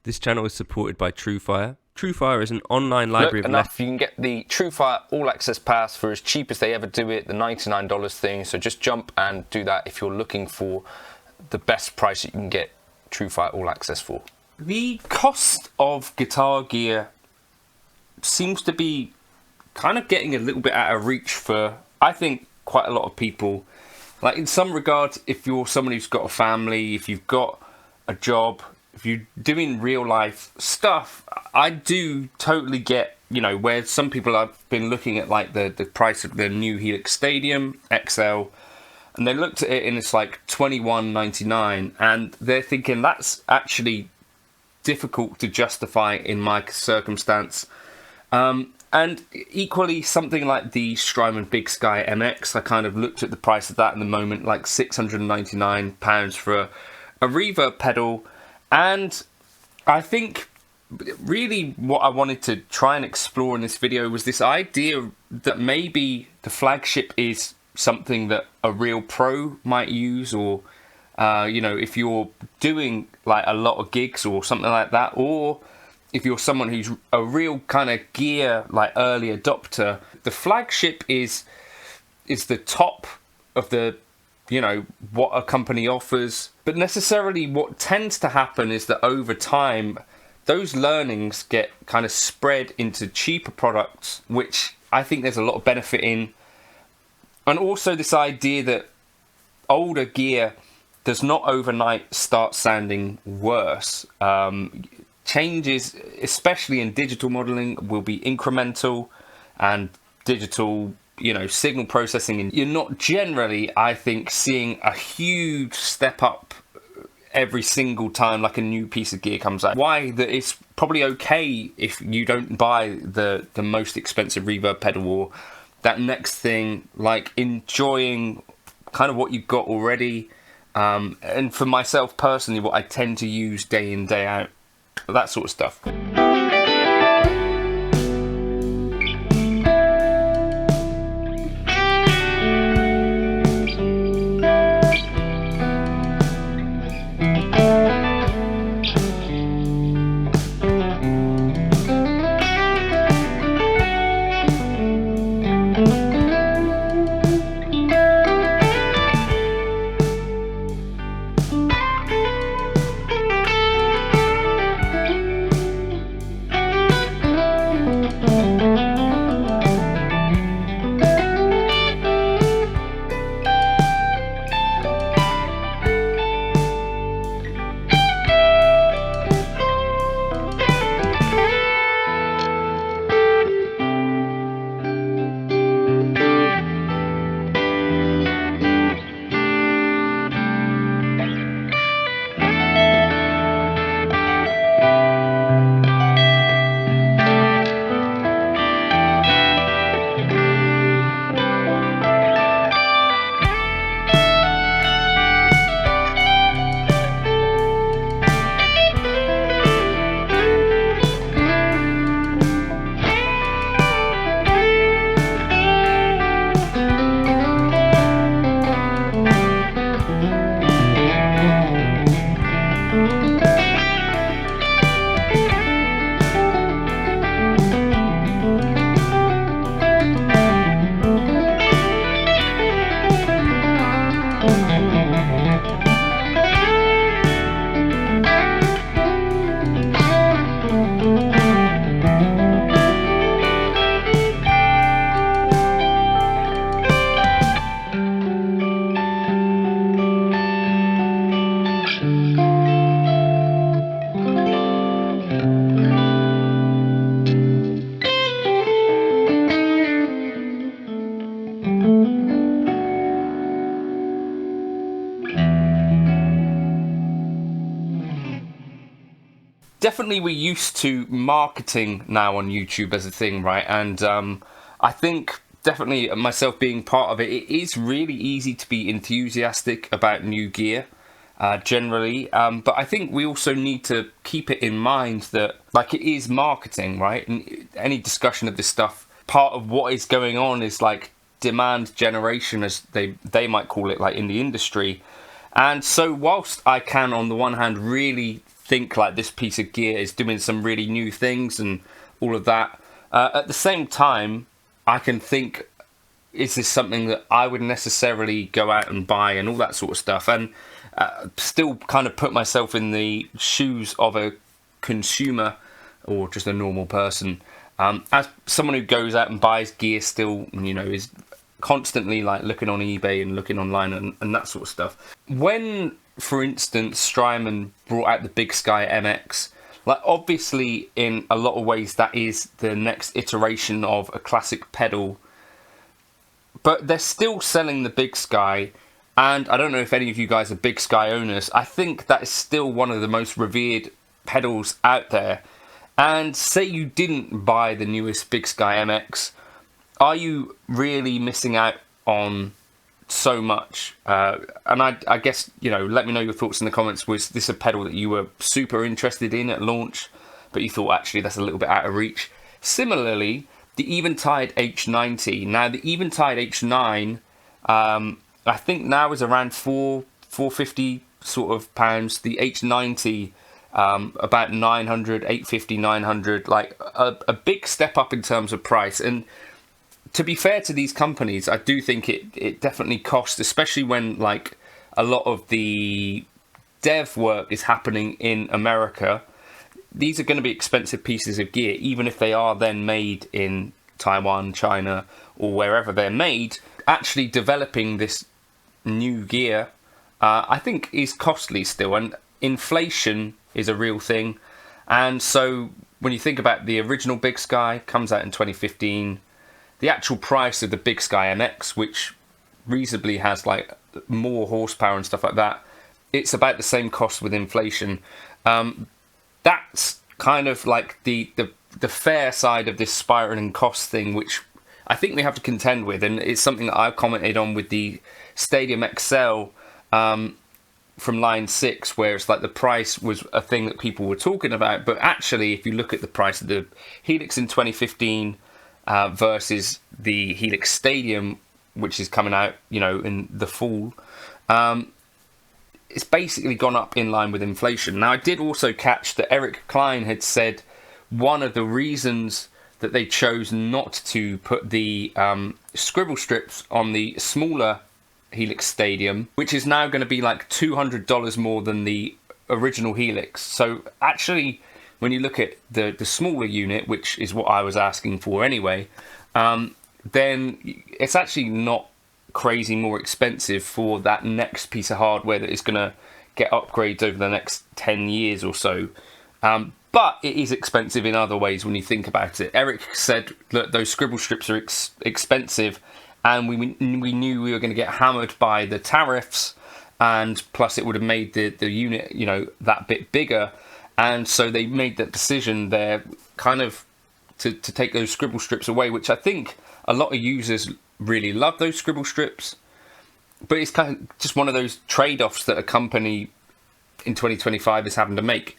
This channel is supported by Truefire. Truefire is an online library of You can get the Truefire All Access Pass for as cheap as they ever do it, the $99 thing. So just jump and do that if you're looking for the best price that you can get Truefire All Access for. The cost of guitar gear seems to be kind of getting a little bit out of reach for, I think, quite a lot of people. Like, in some regards, if you're someone who's got a family, if you've got a job, if you're doing real life stuff, I do totally get, you know, where some people have been looking at like the price of the new Helix Stadium XL, and they looked at it and it's like $21.99, and they're thinking that's actually difficult to justify in my circumstance. And equally, something like the Strymon Big Sky MX, I kind of looked at the price of that in the moment, like £699 for a reverb pedal. And I think really what I wanted to try and explore in this video was this idea that maybe the Flagship is something that a real pro might use, or you know, if you're doing like a lot of gigs or something like that, or if you're someone who's a real kind of gear like early adopter, the Flagship is the top of the, you know, what a company offers. But necessarily what tends to happen is that over time those learnings get kind of spread into cheaper products, which I think there's a lot of benefit in. And also this idea that older gear does not overnight start sounding worse. Changes, especially in digital modeling, will be incremental, and digital, you know, signal processing, and you're not generally, I think, seeing a huge step up every single time like a new piece of gear comes out. Why that it's probably okay if you don't buy the most expensive reverb pedal or that next thing, like enjoying kind of what you've got already. And for myself personally, what I tend to use day in, day out, that sort of stuff. Definitely we're used to marketing now on YouTube as a thing, right? And I think definitely myself being part of it, it is really easy to be enthusiastic about new gear generally. But I think we also need to keep it in mind that like it is marketing, right? And any discussion of this stuff, part of what is going on is like demand generation, as they might call it, like in the industry. And so whilst I can on the one hand really think like this piece of gear is doing some really new things and all of that. At the same time, I can think, is this something that I would necessarily go out and buy and all that sort of stuff, and still kind of put myself in the shoes of a consumer or just a normal person. As someone who goes out and buys gear still, you know, is constantly like looking on eBay and looking online and that sort of stuff. When, for instance, Strymon brought out the Big Sky MX, like obviously in a lot of ways that is the next iteration of a classic pedal, but they're still selling the Big Sky, and I don't know if any of you guys are Big Sky owners. I think that is still one of the most revered pedals out there. And say you didn't buy the newest Big Sky MX, are you really missing out on so much? And I guess, you know, let me know your thoughts in the comments. Was this a pedal that you were super interested in at launch, but you thought actually that's a little bit out of reach? Similarly, the Eventide H90. Now the Eventide H9, I think now is around $450 sort of pounds. The H90, about 900, 850, 900, like a big step up in terms of price. And to be fair to these companies, I do think it definitely costs, especially when like a lot of the dev work is happening in America. These are going to be expensive pieces of gear, even if they are then made in Taiwan, China, or wherever they're made. Actually developing this new gear, I think is costly still, and inflation is a real thing. And so when you think about the original Big Sky, comes out in 2015, the actual price of the Big Sky MX, which reasonably has like more horsepower and stuff like that, it's about the same cost with inflation. That's kind of like the fair side of this spiraling cost thing, which I think we have to contend with, and it's something that I've commented on with the Stadium XL from line 6, where it's like the price was a thing that people were talking about, but actually if you look at the price of the Helix in 2015 versus the Helix Stadium, which is coming out, you know, in the fall, it's basically gone up in line with inflation. Now I did also catch that Eric Klein had said one of the reasons that they chose not to put the scribble strips on the smaller Helix Stadium, which is now going to be like $200 more than the original Helix. So actually, when you look at the smaller unit, which is what I was asking for anyway, then it's actually not crazy more expensive for that next piece of hardware that is going to get upgrades over the next 10 years or so. But it is expensive in other ways when you think about it. Eric said that those scribble strips are expensive, and we knew we were going to get hammered by the tariffs, and plus it would have made the unit, you know, that bit bigger. And so they made that decision there kind of to take those scribble strips away, which I think a lot of users really love those scribble strips. But it's kind of just one of those trade-offs that a company in 2025 is having to make.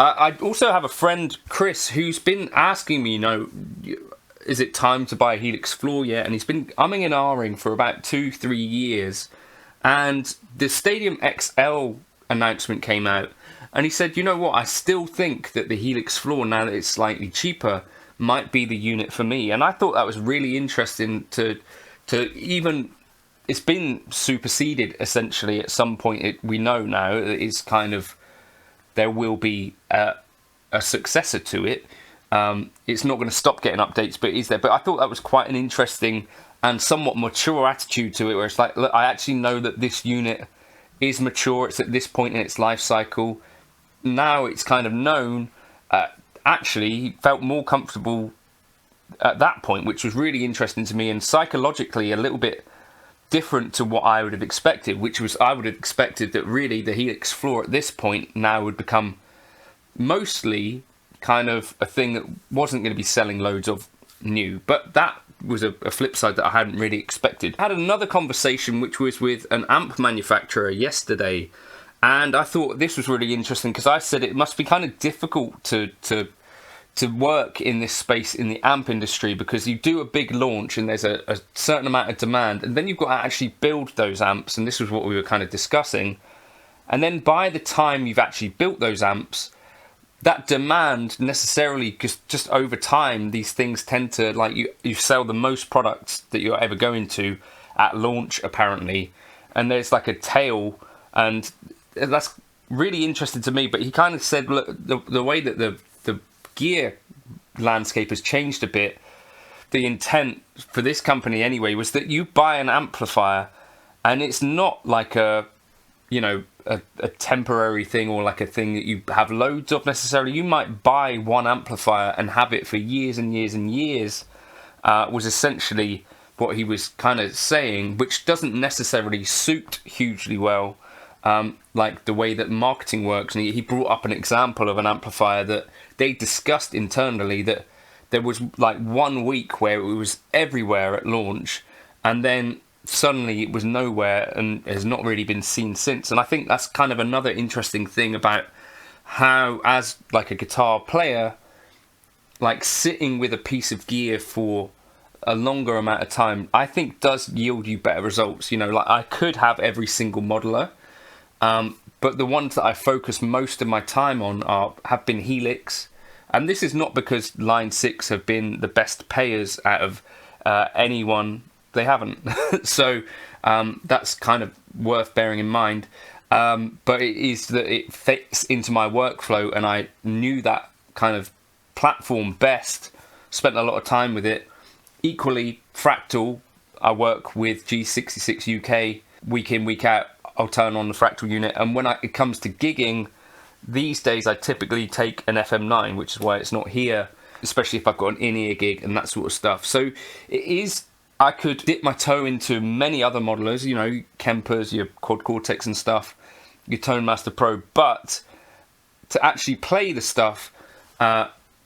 I also have a friend, Chris, who's been asking me, you know, is it time to buy a Helix Floor yet? And he's been umming and ahhing for about 2-3 years. And the Stadium XL announcement came out, and he said, you know what, I still think that the Helix Floor, now that it's slightly cheaper, might be the unit for me. And I thought that was really interesting to even, it's been superseded essentially at some point. We know now that it's kind of, there will be a successor to it. It's not going to stop getting updates, but it is there. But I thought that was quite an interesting and somewhat mature attitude to it, where it's like, look, I actually know that this unit is mature. It's at this point in its life cycle. Now it's kind of known. Actually, he felt more comfortable at that point, which was really interesting to me, and psychologically a little bit different to what I would have expected, which was I would have expected that really the Helix Floor at this point now would become mostly kind of a thing that wasn't going to be selling loads of new. But that was a flip side that I hadn't really expected. I had another conversation which was with an amp manufacturer yesterday, and I thought this was really interesting because I said it must be kind of difficult to work in this space in the amp industry, because you do a big launch and there's a certain amount of demand, and then you've got to actually build those amps, and this was what we were kind of discussing. And then by the time you've actually built those amps, that demand necessarily, just over time, these things tend to, like, you sell the most products that you're ever going to at launch, apparently. And there's like a tail, and that's really interesting to me. But he kind of said, look, the way that the gear landscape has changed a bit, the intent for this company anyway was that you buy an amplifier and it's not like a temporary thing, or like a thing that you have loads of necessarily. You might buy one amplifier and have it for years and years and years, was essentially what he was kind of saying, which doesn't necessarily suit hugely well like the way that marketing works. And he brought up an example of an amplifier that they discussed internally, that there was like 1 week where it was everywhere at launch, and then suddenly it was nowhere and has not really been seen since. And I think that's kind of another interesting thing about how, as like a guitar player, like sitting with a piece of gear for a longer amount of time, I think does yield you better results. Like I could have every single modeler, but the ones that I focus most of my time on have been Helix. And this is not because Line 6 have been the best payers out of anyone. They haven't. So that's kind of worth bearing in mind. But it is that it fits into my workflow, and I knew that kind of platform best, spent a lot of time with it. Equally, Fractal, I work with G66 UK week in, week out. I'll turn on the Fractal unit, and when it comes to gigging, these days I typically take an FM9, which is why it's not here, especially if I've got an in-ear gig and that sort of stuff. So it is, I could dip my toe into many other modelers, Kempers, your Quad Cortex and stuff, your Tone Master Pro, but to actually play the stuff,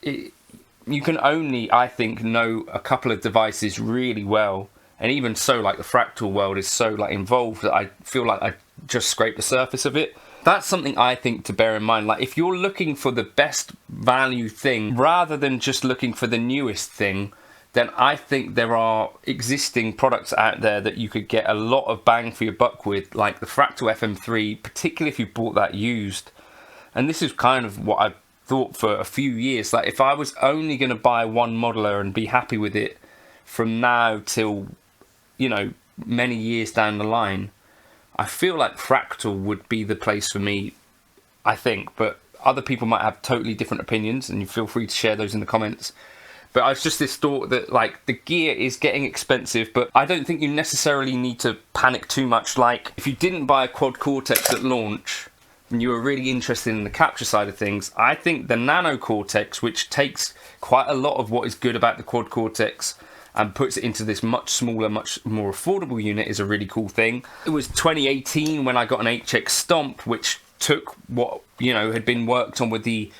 you can only, I think, know a couple of devices really well. And even so, like the Fractal world is so like involved that I feel like I just scraped the surface of it. That's something I think to bear in mind. Like if you're looking for the best value thing rather than just looking for the newest thing, then I think there are existing products out there that you could get a lot of bang for your buck with, like the Fractal FM3, particularly if you bought that used. And this is kind of what I thought for a few years. Like if I was only going to buy one modeler and be happy with it from now till, many years down the line, I feel like Fractal would be the place for me, I think. But other people might have totally different opinions, and you feel free to share those in the comments. But it's just this thought that like the gear is getting expensive, but I don't think you necessarily need to panic too much. Like if you didn't buy a Quad Cortex at launch and you were really interested in the capture side of things, I think the Nano Cortex, which takes quite a lot of what is good about the Quad Cortex and puts it into this much smaller, much more affordable unit, is a really cool thing. It was 2018 when I got an HX Stomp, which took what, had been worked on with the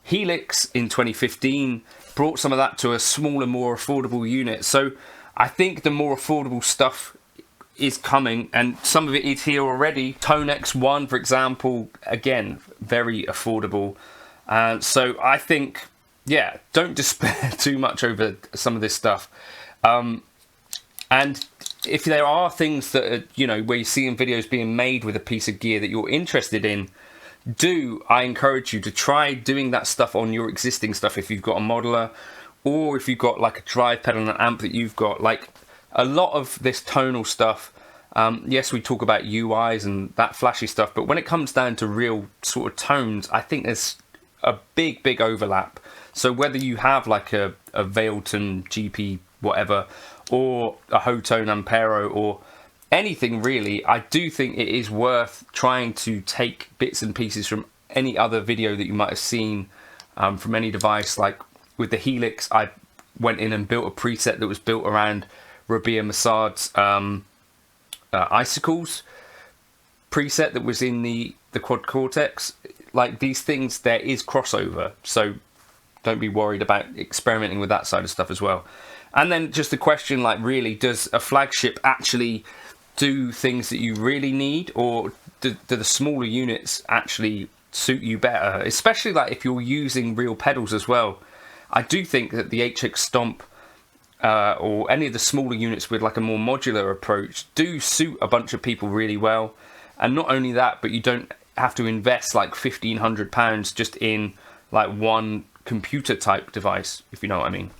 Helix in 2015, brought some of that to a smaller, more affordable unit. So I think the more affordable stuff is coming, and some of it is here already. Tone X1, for example, again, very affordable. So I think, don't despair too much over some of this stuff. And if there are things that are, where you see in videos being made with a piece of gear that you're interested in, I encourage you to try doing that stuff on your existing stuff if you've got a modeler, or if you've got like a drive pedal and an amp that you've got. Like a lot of this tonal stuff, yes, we talk about UIs and that flashy stuff, but when it comes down to real sort of tones, I think there's a big overlap. So whether you have like a Veilton GP whatever, or a Hotone Ampero, or anything really, I do think it is worth trying to take bits and pieces from any other video that you might have seen from any device. Like with the Helix, I went in and built a preset that was built around Rabia Massad's Icicles preset that was in the Quad Cortex. Like these things, there is crossover, so don't be worried about experimenting with that side of stuff as well. And then just the question, like, really, does a Flagship actually do things that you really need, or do the smaller units actually suit you better? Especially like if you're using real pedals as well. I do think that the HX Stomp or any of the smaller units with like a more modular approach do suit a bunch of people really well. And not only that, but you don't have to invest like £1,500 just in like one computer type device, if you know what I mean.